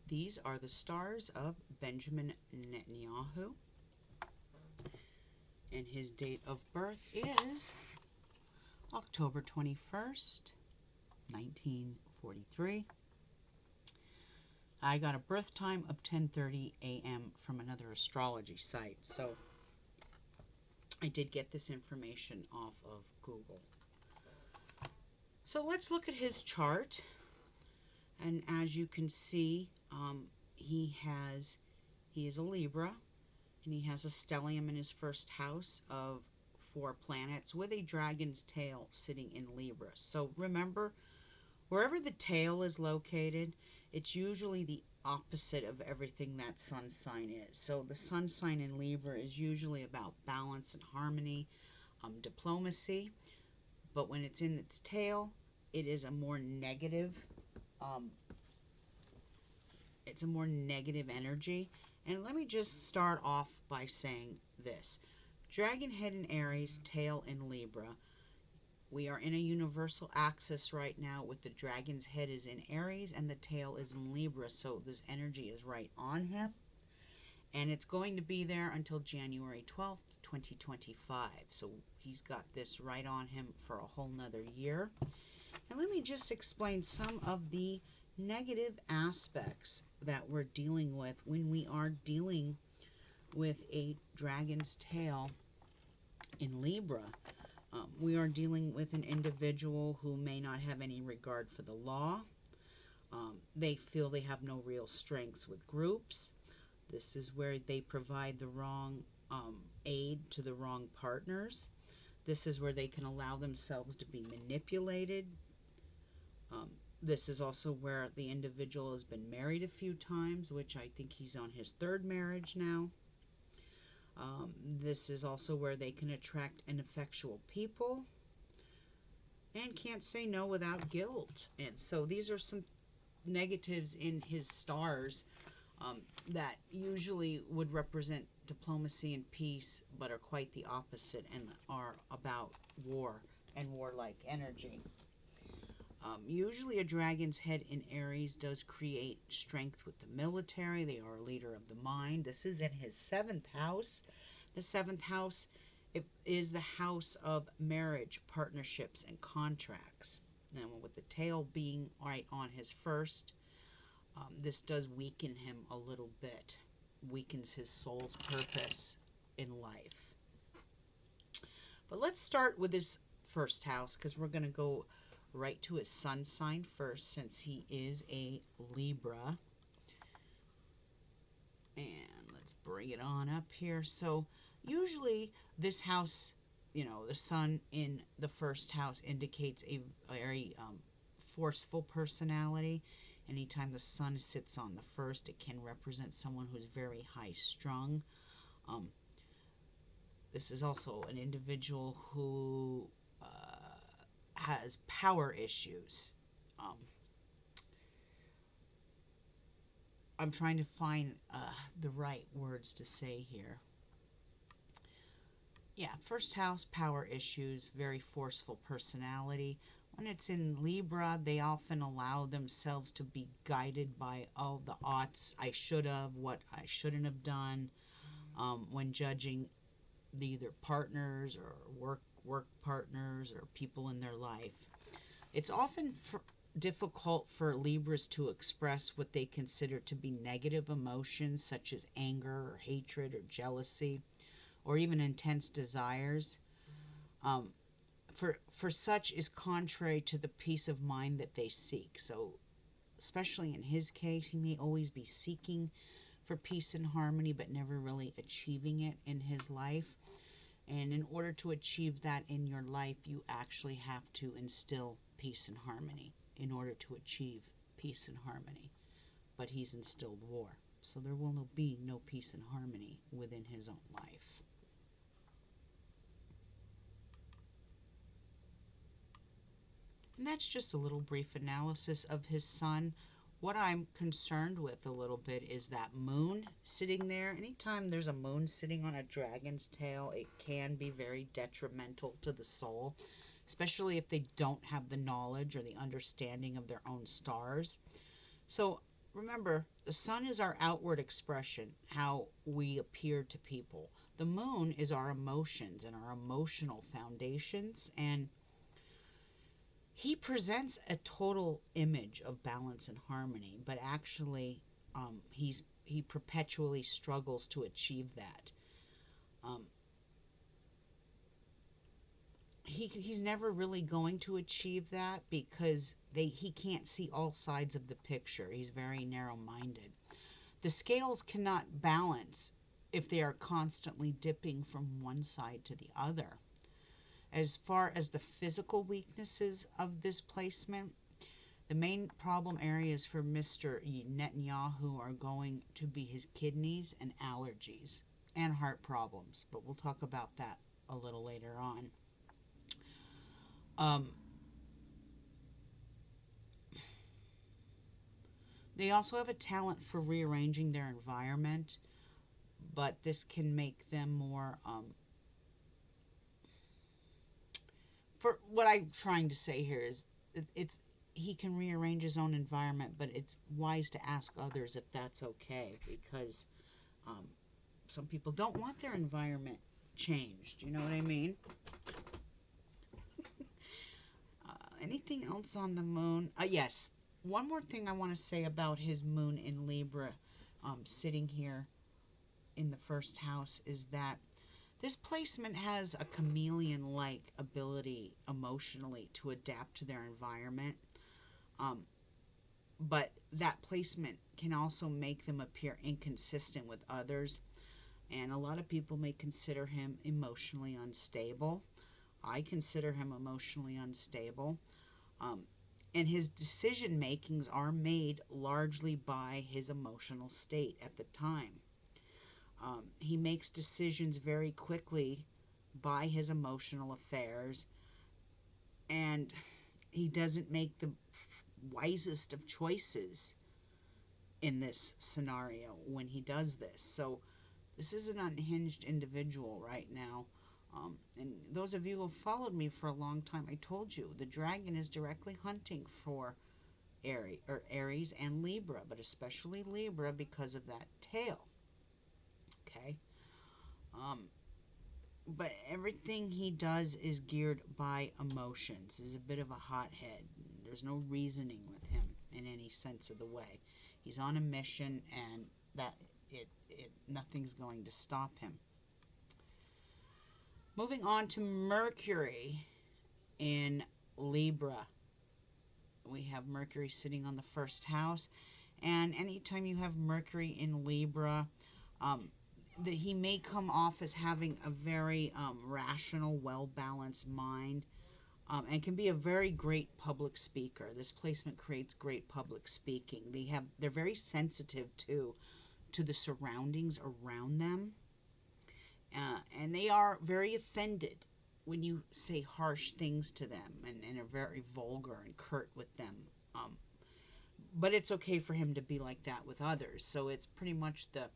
These are the stars of Benjamin Netanyahu, and his date of birth is October 21st, 1943. I got a birth time of 10:30 a.m. from another astrology site, so I did get this information off of Google. So let's look at his chart, and as you can see, he is a Libra, and he has a stellium in his first house of 4 planets with a dragon's tail sitting in Libra. So remember, wherever the tail is located, it's usually the opposite of everything that sun sign is. So the sun sign in Libra is usually about balance and harmony, diplomacy. But when it's in its tail, it is a more negative, it's a more negative energy. And let me just start off by saying this. Dragon head in Aries, tail in Libra. We are in a universal axis right now with the dragon's head is in Aries and the tail is in Libra, so this energy is right on him. And it's going to be there until January 12th, 2025. So he's got this right on him for a whole nother year. And let me just explain some of the negative aspects that we're dealing with when we are dealing with a dragon's tail in Libra. We are dealing with an individual who may not have any regard for the law. They feel they have no real strengths with groups. This is where they provide the wrong aid to the wrong partners. This is where they can allow themselves to be manipulated. This is also where the individual has been married a few times, which I think he's on his 3rd marriage now. This is also where they can attract ineffectual people and can't say no without guilt. And so these are some negatives in his stars that usually would represent diplomacy and peace, but are quite the opposite and are about war and warlike energy. Usually a dragon's head in Aries does create strength with the military. They are a leader of the mind. This is in his 7th house. The 7th house is the house of marriage, partnerships, and contracts. Now, with the tail being right on his 1st, this does weaken him a little bit, weakens his soul's purpose in life. But let's start with his 1st house, because we're going to go right to his sun sign first, since he is a Libra. And let's bring it on up here. So usually this house, the sun in the 1st house indicates a very forceful personality. Anytime the sun sits on the 1st, it can represent someone who's very high strung. This is also an individual who has power issues. I'm trying to find the right words to say here. Yeah, 1st house, power issues, very forceful personality. When it's in Libra, they often allow themselves to be guided by, oh, the oughts, I should have, what I shouldn't have done, when judging either partners or work partners or people in their life. It's often difficult for Libras to express what they consider to be negative emotions, such as anger or hatred or jealousy, or even intense desires. For such is contrary to the peace of mind that they seek. So especially in his case, he may always be seeking for peace and harmony, but never really achieving it in his life. And in order to achieve that in your life, you actually have to instill peace and harmony in order to achieve peace and harmony. But he's instilled war. So there will be no peace and harmony within his own life. And that's just a little brief analysis of his sun. What I'm concerned with a little bit is that moon sitting there. Anytime there's a moon sitting on a dragon's tail, it can be very detrimental to the soul, especially if they don't have the knowledge or the understanding of their own stars. So remember, the sun is our outward expression, how we appear to people. The moon is our emotions and our emotional foundations, and he presents a total image of balance and harmony, but actually, he perpetually struggles to achieve that. Um, he's never really going to achieve that because he can't see all sides of the picture. He's very narrow-minded. The scales cannot balance if they are constantly dipping from one side to the other. As far as the physical weaknesses of this placement, the main problem areas for Mr. Netanyahu are going to be his kidneys and allergies and heart problems, but we'll talk about that a little later on. Um, they also have a talent for rearranging their environment, but this can make them more for what I'm trying to say here is it's he can rearrange his own environment, but it's wise to ask others if that's okay, because um, some people don't want their environment changed. You know what I mean? Anything else on the moon? Yes. One more thing I want to say about his moon in Libra, sitting here in the first house, is that this placement has a chameleon-like ability emotionally to adapt to their environment. Um, but that placement can also make them appear inconsistent with others. And a lot of people may consider him emotionally unstable. I consider him emotionally unstable. Um, and his decision makings are made largely by his emotional state at the time. He makes decisions very quickly by his emotional affairs, and he doesn't make the wisest of choices in this scenario when he does this. So this is an unhinged individual right now. And those of you who have followed me for a long time, I told you the dragon is directly hunting for Aries and Libra, but especially Libra because of that tail. Okay? But everything he does is geared by emotions. He's a bit of a hothead. There's no reasoning with him in any sense of the way. He's on a mission, and that nothing's going to stop him. Moving on to Mercury in Libra. We have Mercury sitting on the first house, and anytime you have Mercury in Libra, that he may come off as having a very rational, well-balanced mind, and can be a very great public speaker. This placement creates great public speaking. They're very sensitive to the surroundings around them, and they are very offended when you say harsh things to them and are very vulgar and curt with them. But it's okay for him to be like that with others. So it's pretty much the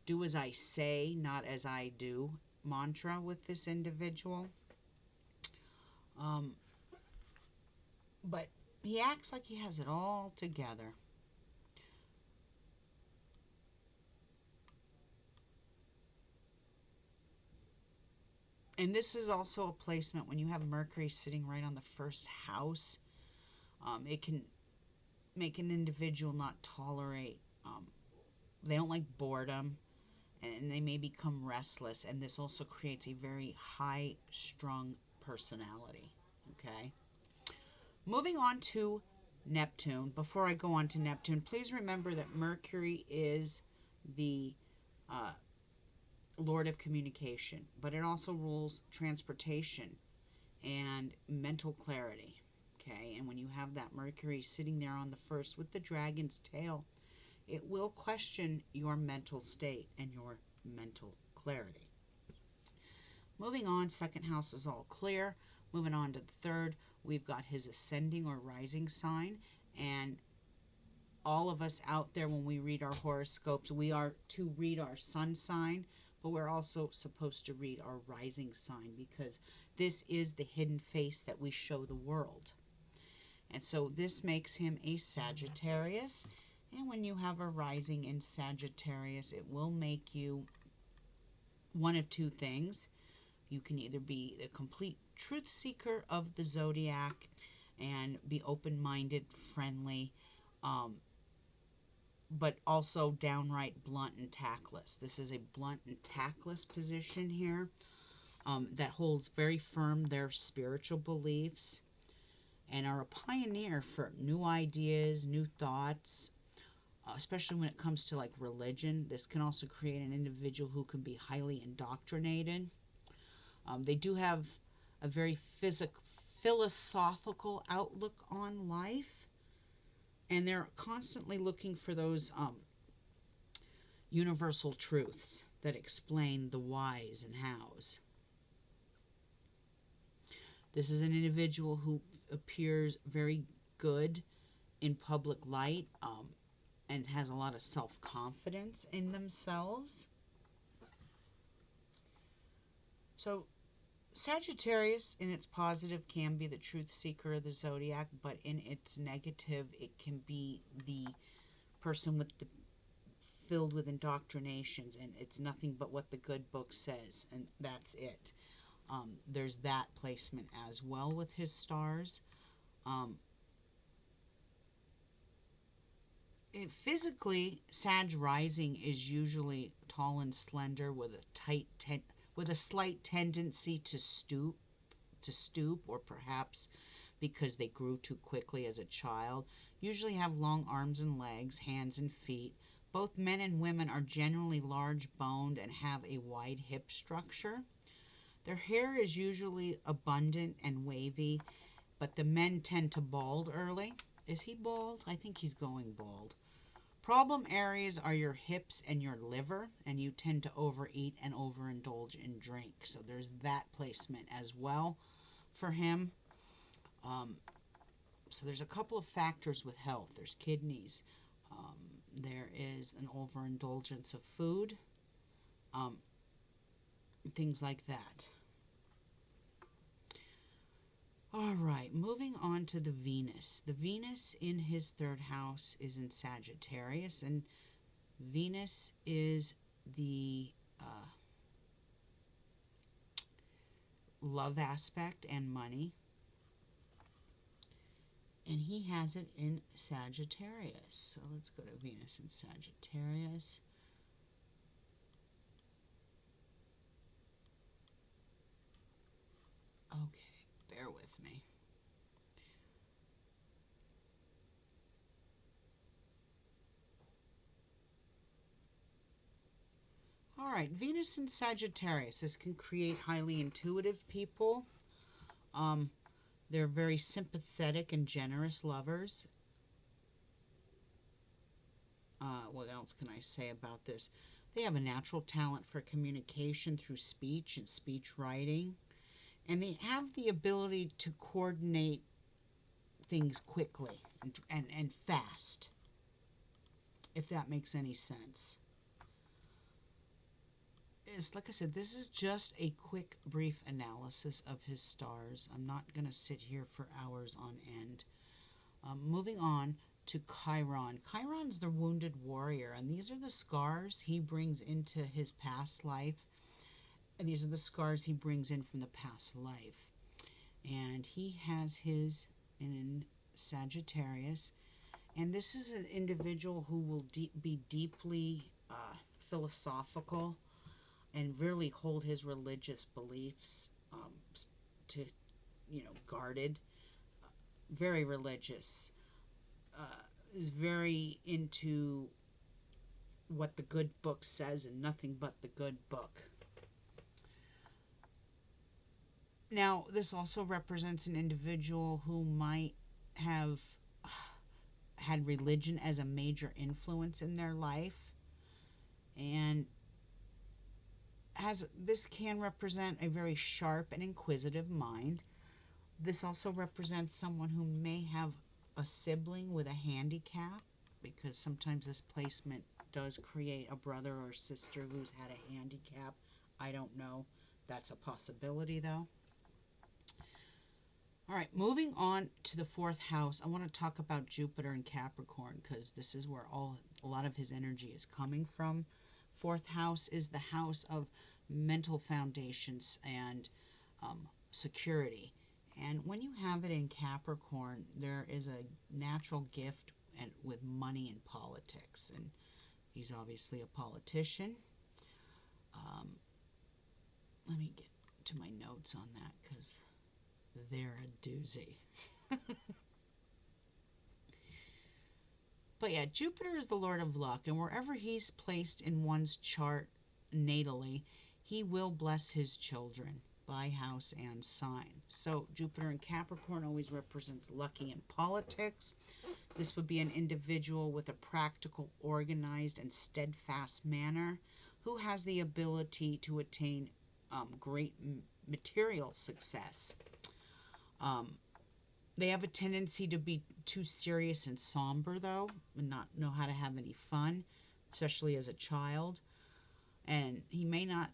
do as I say, not as I do mantra with this individual. But he acts like he has it all together. And this is also a placement when you have Mercury sitting right on the first house. It can make an individual not tolerate, they don't like boredom, and they may become restless. And this also creates a very high-strung personality. Okay? Moving on to Neptune. Before I go on to Neptune, please remember that Mercury is the Lord of communication, but it also rules transportation and mental clarity. Okay, and when you have that Mercury sitting there on the first with the dragon's tail, it will question your mental state and your mental clarity. Moving on, second house is all clear. Moving on to the third, we've got his ascending or rising sign. And all of us out there, when we read our horoscopes, we are to read our sun sign, but we're also supposed to read our rising sign, because this is the hidden face that we show the world. And so this makes him a Sagittarius. And when you have a rising in Sagittarius, it will make you one of two things. You can either be the complete truth seeker of the zodiac and be open-minded, friendly, but also downright blunt and tactless. This is a blunt and tactless position here that holds very firm their spiritual beliefs and are a pioneer for new ideas, new thoughts, especially when it comes to like religion. This can also create an individual who can be highly indoctrinated. They do have a very philosophical outlook on life, and they're constantly looking for those universal truths that explain the whys and hows. This is an individual who appears very good in public light and has a lot of self-confidence in themselves. So Sagittarius in its positive can be the truth seeker of the zodiac, but in its negative it can be the person with the filled with indoctrinations, and it's nothing but what the good book says, and that's it. There's that placement as well with his stars. Physically, Sag rising is usually tall and slender with a slight tendency to stoop, or perhaps because they grew too quickly as a child. Usually have long arms and legs, hands and feet. Both men and women are generally large boned and have a wide hip structure. Their hair is usually abundant and wavy, but the men tend to bald early. Is he bald? I think he's going bald. Problem areas are your hips and your liver, and you tend to overeat and overindulge in drink. So there's that placement as well for him. So there's a couple of factors with health. There's kidneys. There is an overindulgence of food. Things like that. All right, moving on to the Venus. The Venus in his third house is in Sagittarius, and Venus is the love aspect and money. And he has it in Sagittarius. So let's go to Venus in Sagittarius. Okay, bear with me. All right, Venus in Sagittarius. This can create highly intuitive people. They're very sympathetic and generous lovers. What else can I say about this? They have a natural talent for communication through speech and speech writing. And they have the ability to coordinate things quickly and fast, if that makes any sense. Like I said, this is just a quick, brief analysis of his stars. I'm not going to sit here for hours on end. Moving on to Chiron. Chiron's the wounded warrior, and these are the scars he brings into his past life. And these are the scars he brings in from the past life. And he has his in Sagittarius. And this is an individual who will be deeply philosophical and really hold his religious beliefs to, guarded. Very religious. Is very into what the good book says and nothing but the good book. Now, this also represents an individual who might have had religion as a major influence in their life, and this can represent a very sharp and inquisitive mind. This also represents someone who may have a sibling with a handicap, because sometimes this placement does create a brother or sister who's had a handicap. I don't know. That's a possibility, though. All right, moving on to the fourth house, I want to talk about Jupiter and Capricorn because this is where a lot of his energy is coming from. Fourth house is the house of mental foundations and security. And when you have it in Capricorn, there is a natural gift with money and politics. And he's obviously a politician. Um, Let me get to my notes on that because they're a doozy. But yeah, Jupiter is the Lord of luck, and wherever he's placed in one's chart natally, he will bless his children by house and sign. So Jupiter in Capricorn always represents lucky in politics. This would be an individual with a practical, organized, and steadfast manner who has the ability to attain great material success. They have a tendency to be too serious and somber, though, and not know how to have any fun, especially as a child. And he may not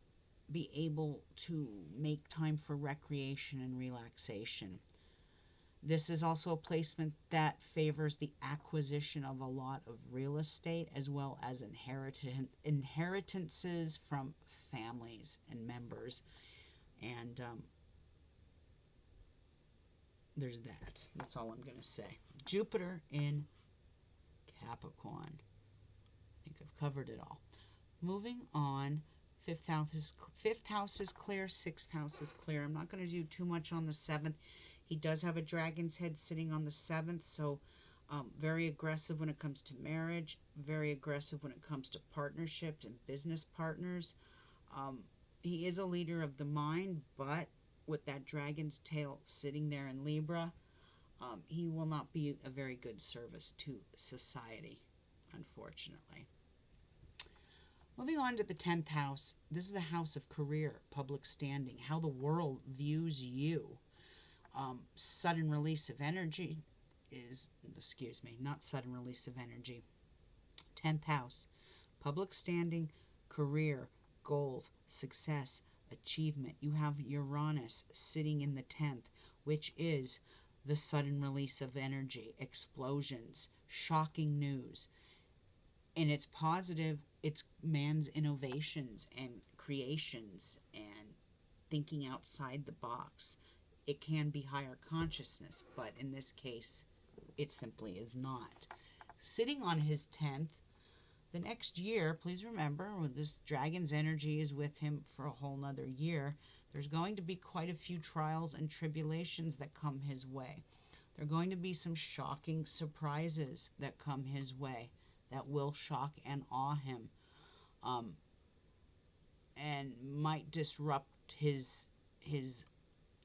be able to make time for recreation and relaxation. This is also a placement that favors the acquisition of a lot of real estate as well as inheritances from families and members. And there's that. That's all I'm going to say. Jupiter in Capricorn. I think I've covered it all. Moving on, fifth house is clear, sixth house is clear. I'm not going to do too much on the seventh. He does have a dragon's head sitting on the seventh, so very aggressive when it comes to marriage, very aggressive when it comes to partnerships and business partners. He is a leader of the mind, but with that dragon's tail sitting there in Libra, he will not be a very good service to society, unfortunately. Moving on to the 10th house, this is the house of career, public standing, how the world views you. Sudden release of energy is, excuse me, not sudden release of energy. 10th house, public standing, career, goals, success, achievement. You have Uranus sitting in the 10th, which is the sudden release of energy, explosions, shocking news. And it's positive, it's man's innovations and creations and thinking outside the box. It can be higher consciousness, but in this case, it simply is not. Sitting on his 10th, the next year, please remember, when this dragon's energy is with him for a whole nother year, there's going to be quite a few trials and tribulations that come his way. There are going to be some shocking surprises that come his way that will shock and awe him, and might disrupt his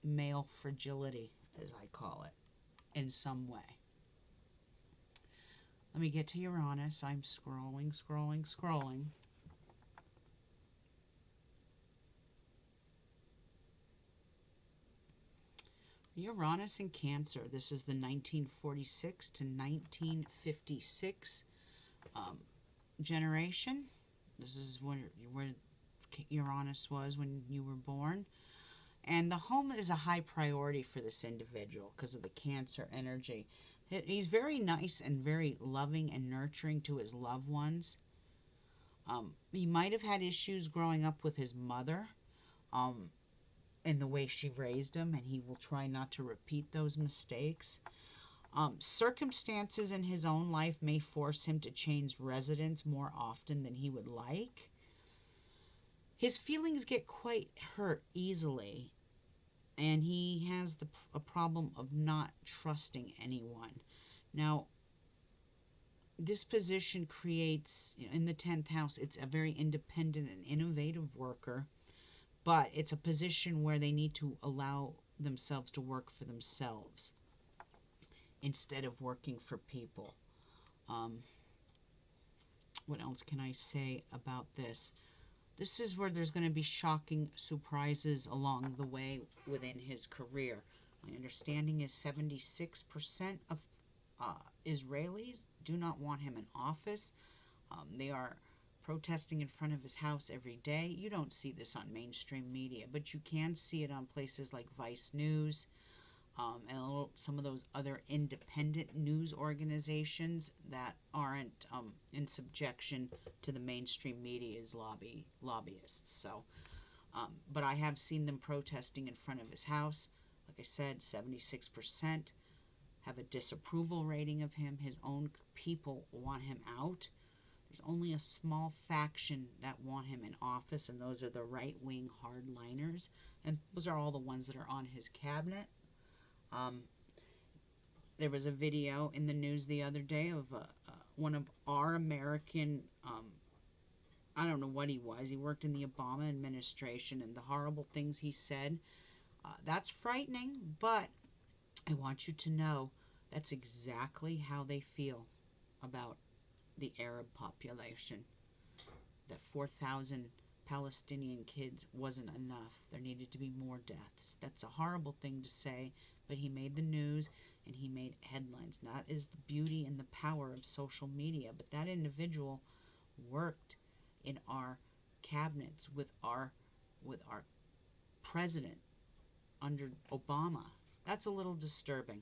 male fragility, as I call it, in some way. Let me get to Uranus. I'm scrolling. Uranus in Cancer. This is the 1946 to 1956 generation. This is where Uranus was when you were born. And the home is a high priority for this individual because of the Cancer energy. He's very nice and very loving and nurturing to his loved ones. He might have had issues growing up with his mother in the way she raised him, and he will try not to repeat those mistakes. Circumstances in his own life may force him to change residence more often than he would like. His feelings get quite hurt easily, and he has a problem of not trusting anyone. Now, this position creates, in the 10th house, it's a very independent and innovative worker, but it's a position where they need to allow themselves to work for themselves instead of working for people. What else can I say about this? This is where there's going to be shocking surprises along the way within his career. My understanding is 76% of Israelis do not want him in office. They are protesting in front of his house every day. You don't see this on mainstream media, but you can see it on places like Vice News, and some of those other independent news organizations that aren't in subjection to the mainstream media's lobbyists. So, but I have seen them protesting in front of his house. Like I said, 76% have a disapproval rating of him. His own people want him out. There's only a small faction that want him in office, and those are the right-wing hardliners. And those are all the ones that are on his cabinet. There was a video in the news the other day of one of our American, I don't know what he was. He worked in the Obama administration, and the horrible things he said. That's frightening, but I want you to know that's exactly how they feel about the Arab population. That 4,000 Palestinian kids wasn't enough. There needed to be more deaths. That's a horrible thing to say, but he made the news and he made headlines. That is the beauty and the power of social media. But that individual worked in our cabinets with our president under Obama. That's a little disturbing,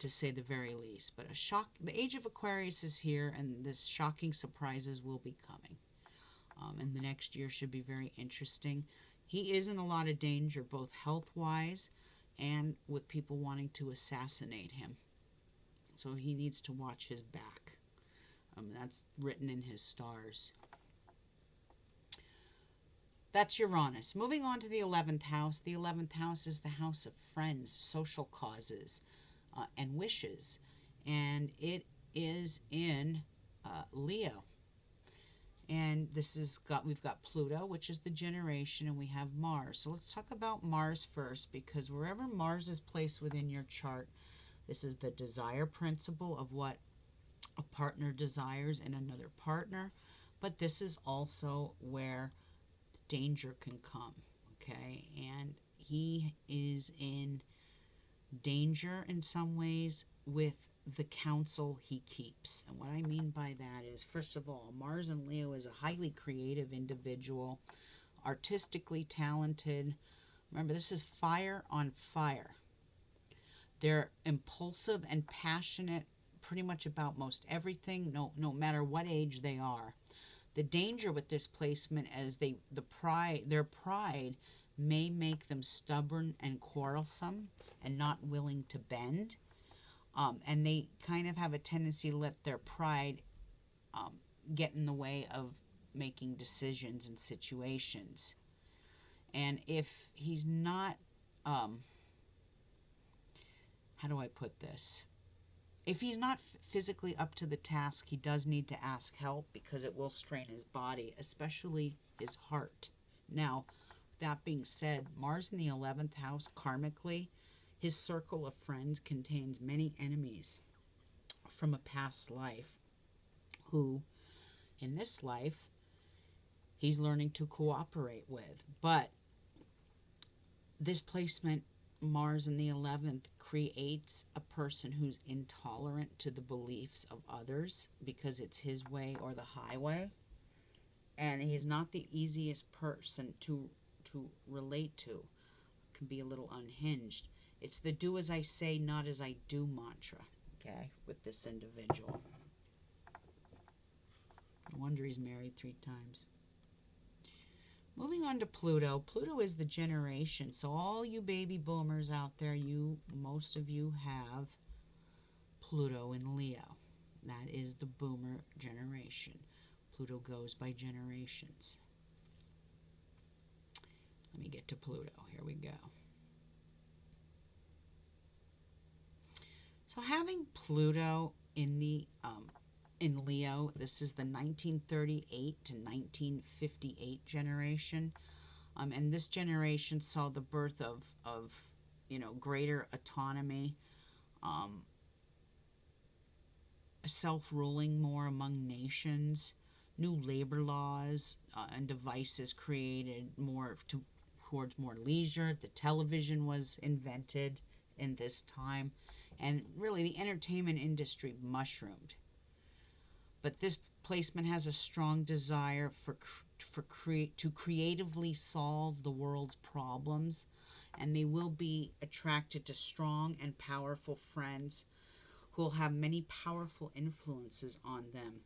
to say the very least. But the age of Aquarius is here, and this shocking surprises will be coming. And the next year should be very interesting. He is in a lot of danger, both health-wise and with people wanting to assassinate him. So he needs to watch his back. That's written in his stars. That's Uranus. Moving on to the 11th house. The 11th house is the house of friends, social causes, and wishes. And it is in Leo. And we've got Pluto, which is the generation, and we have Mars. So let's talk about Mars first, because wherever Mars is placed within your chart, this is the desire principle of what a partner desires in another partner. But this is also where danger can come, okay? And he is in danger in some ways with the counsel he keeps. And what I mean by that is, first of all, Mars in Leo is a highly creative individual, artistically talented. Remember, this is fire on fire. They're impulsive and passionate pretty much about most everything, no matter what age they are. The danger with this placement is their pride may make them stubborn and quarrelsome and not willing to bend. And they kind of have a tendency to let their pride get in the way of making decisions in situations. And if he's not, how do I put this? If he's not physically up to the task, he does need to ask help, because it will strain his body, especially his heart. Now, that being said, Mars in the 11th house, karmically, his circle of friends contains many enemies from a past life who, in this life, he's learning to cooperate with. But this placement, Mars in the 11th, creates a person who's intolerant to the beliefs of others because it's his way or the highway. And he's not the easiest person to relate to. Can be a little unhinged. It's the do as I say, not as I do mantra, okay, with this individual. No wonder he's married 3 times. Moving on to Pluto. Pluto is the generation. So all you baby boomers out there, most of you have Pluto in Leo. That is the boomer generation. Pluto goes by generations. Let me get to Pluto. Here we go. So having Pluto in Leo, this is the 1938 to 1958 generation. And this generation saw the birth of greater autonomy, self-ruling more among nations, new labor laws and devices created more towards more leisure. The television was invented in this time, and really the entertainment industry mushroomed. But this placement has a strong desire to creatively solve the world's problems and they will be attracted to strong and powerful friends who will have many powerful influences on them.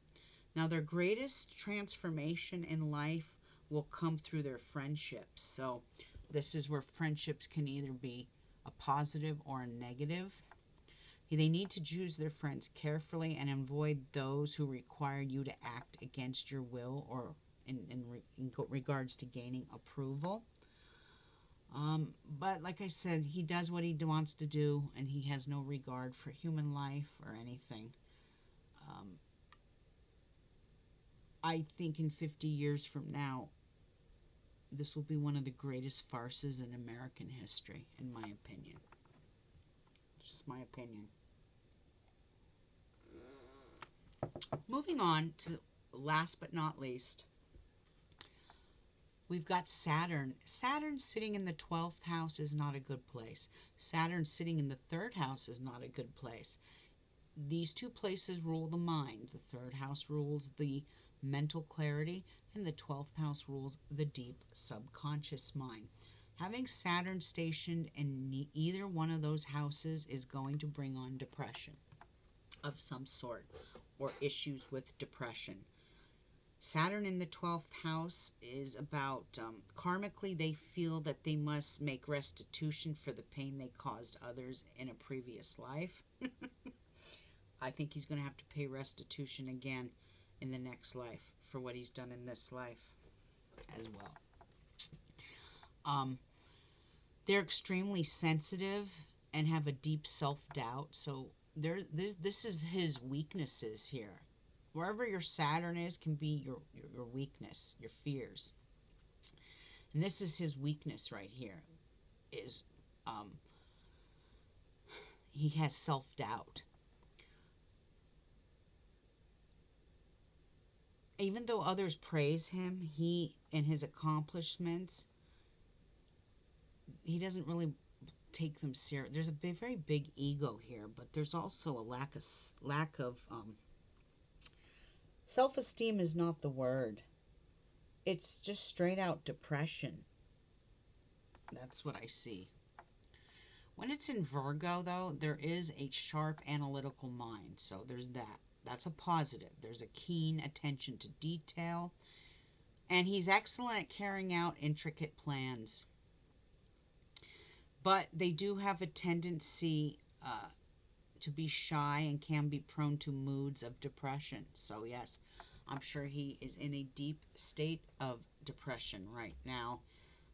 Now, their greatest transformation in life will come through their friendships. So, this is where friendships can either be a positive or a negative. They need to choose their friends carefully and avoid those who require you to act against your will or in regards to gaining approval. But like I said, he does what he wants to do, and he has no regard for human life or anything. I think in 50 years from now, this will be one of the greatest farces in American history, in my opinion. It's just my opinion. Moving on to last but not least, we've got Saturn. Saturn sitting in the 12th house is not a good place. Saturn sitting in the 3rd house is not a good place. These two places rule the mind. The 3rd house rules the mental clarity, and the 12th house rules the deep subconscious mind. Having Saturn stationed in either one of those houses is going to bring on depression of some sort or issues with depression. Saturn in the 12th house is about karmically, they feel that they must make restitution for the pain they caused others in a previous life. I think he's going to have to pay restitution again in the next life for what he's done in this life as well. They're extremely sensitive and have a deep self-doubt. So this is his weaknesses here. Wherever your Saturn is can be your weakness, your fears. And this is his weakness right here, is he has self-doubt. Even though others praise him, he and his accomplishments, he doesn't really take them serious. There's a very big ego here, but there's also a lack of self-esteem is not the word. It's just straight out depression. That's what I see. When it's in Virgo, though, there is a sharp analytical mind. So there's that. That's a positive. There's a keen attention to detail. And he's excellent at carrying out intricate plans. But they do have a tendency to be shy and can be prone to moods of depression. So yes, I'm sure he is in a deep state of depression right now.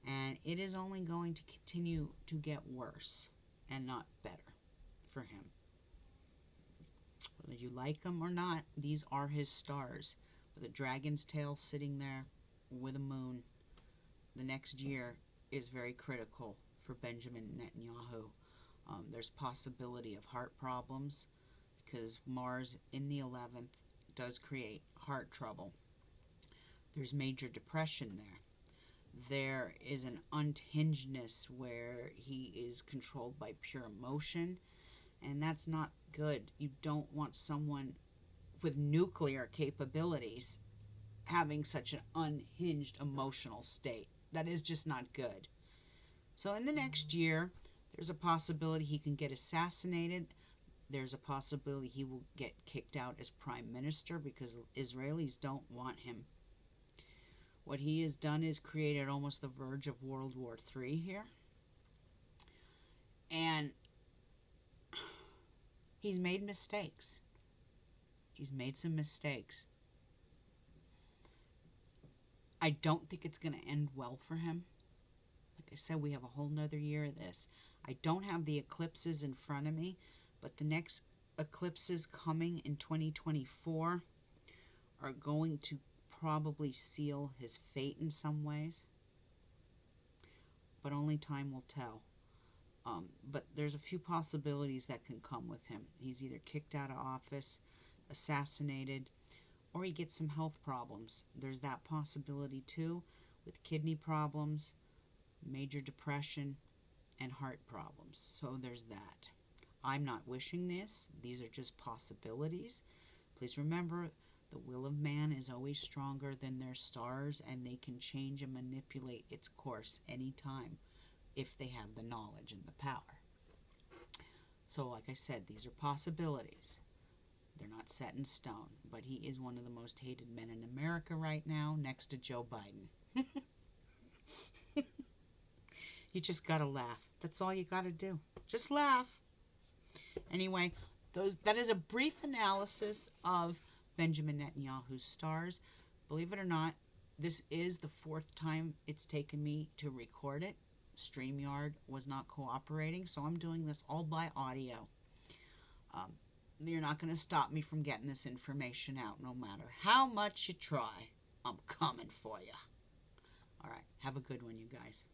And it is only going to continue to get worse and not better for him. Whether you like him or not, these are his stars. With a dragon's tail sitting there with a moon, the next year is very critical for Benjamin Netanyahu. There's possibility of heart problems because Mars in the 11th does create heart trouble. There's major depression there. There is an unhingedness where he is controlled by pure emotion, and that's not good. You don't want someone with nuclear capabilities having such an unhinged emotional state. That is just not good. So in the next year, there's a possibility he can get assassinated. There's a possibility he will get kicked out as prime minister because Israelis don't want him. What he has done is created almost the verge of World War III here. And he's made mistakes. He's made some mistakes. I don't think it's going to end well for him. Like I said, we have a whole nother year of this. I don't have the eclipses in front of me, but the next eclipses coming in 2024 are going to probably seal his fate in some ways. But only time will tell. But there's a few possibilities that can come with him. He's either kicked out of office, assassinated, or he gets some health problems. There's that possibility too, with kidney problems, major depression, and heart problems. So there's that. I'm not wishing this. These are just possibilities. Please remember, the will of man is always stronger than their stars, and they can change and manipulate its course anytime. if they have the knowledge and the power. So like I said, these are possibilities. They're not set in stone, but he is one of the most hated men in America right now, next to Joe Biden. You just gotta laugh. That's all you gotta do. Just laugh. Anyway, that is a brief analysis of Benjamin Netanyahu's stars. Believe it or not, this is the 4th time it's taken me to record it. StreamYard was not cooperating, so I'm doing this all by audio. You're not going to stop me from getting this information out, no matter how much you try. I'm coming for you. All right, have a good one, you guys.